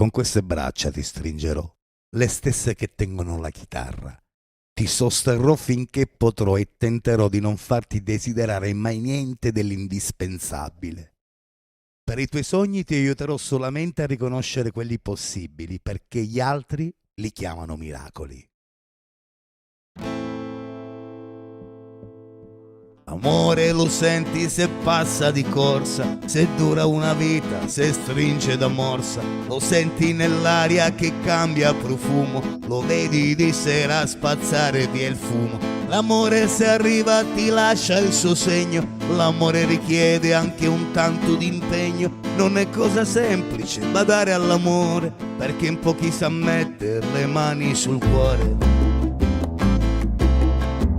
Con queste braccia ti stringerò, le stesse che tengono la chitarra. Ti sosterrò finché potrò e tenterò di non farti desiderare mai niente dell'indispensabile. Per i tuoi sogni ti aiuterò solamente a riconoscere quelli possibili, perché gli altri li chiamano miracoli. Amore, lo senti se passa di corsa, se dura una vita, se stringe da morsa. Lo senti nell'aria che cambia profumo, lo vedi di sera spazzare via il fumo. L'amore se arriva ti lascia il suo segno, l'amore richiede anche un tanto di impegno. Non è cosa semplice badare all'amore, perché in pochi sa mettere le mani sul cuore.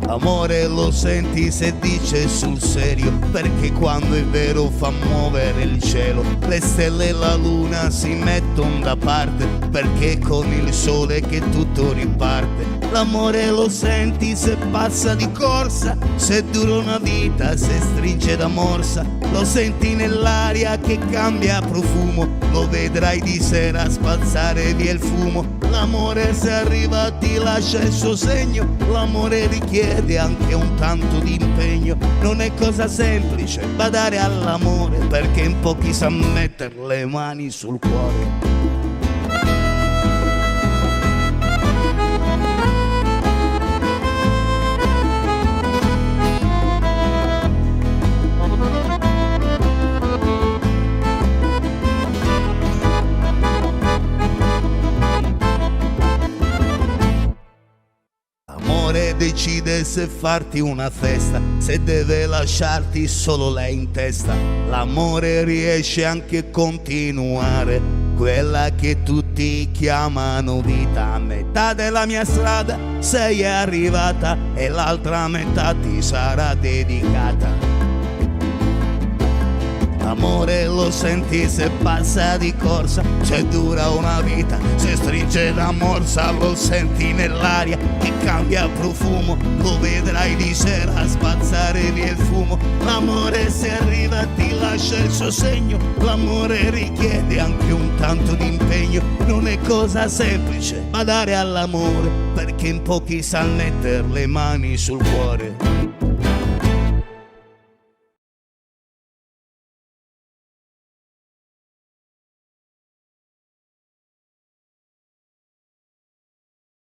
Amore, lo senti se dice sul serio, perché quando è vero fa muovere il cielo. Le stelle e la luna si mettono da parte, perché con il sole che tutto riparte. L'amore lo senti se passa di corsa, se dura una vita, se stringe da morsa. Lo senti nell'aria che cambia profumo, lo vedrai di sera spazzare via il fumo. L'amore se arriva ti lascia il suo segno, l'amore richiede anche un tanto di impegno. Non è cosa semplice badare all'amore, perché in pochi sa mettere le mani sul cuore. L'amore decide se farti una festa, se deve lasciarti solo lei in testa. L'amore riesce anche a continuare quella che tutti chiamano vita. A metà della mia strada sei arrivata e l'altra metà ti sarà dedicata. Amore, lo senti se passa di corsa, se dura una vita, se stringe da morsa. Lo senti nell'aria che cambia profumo, lo vedrai di sera spazzare via il fumo. L'amore se arriva ti lascia il suo segno, l'amore richiede anche un tanto di impegno. Non è cosa semplice badare all'amore, perché in pochi sa mettere le mani sul cuore.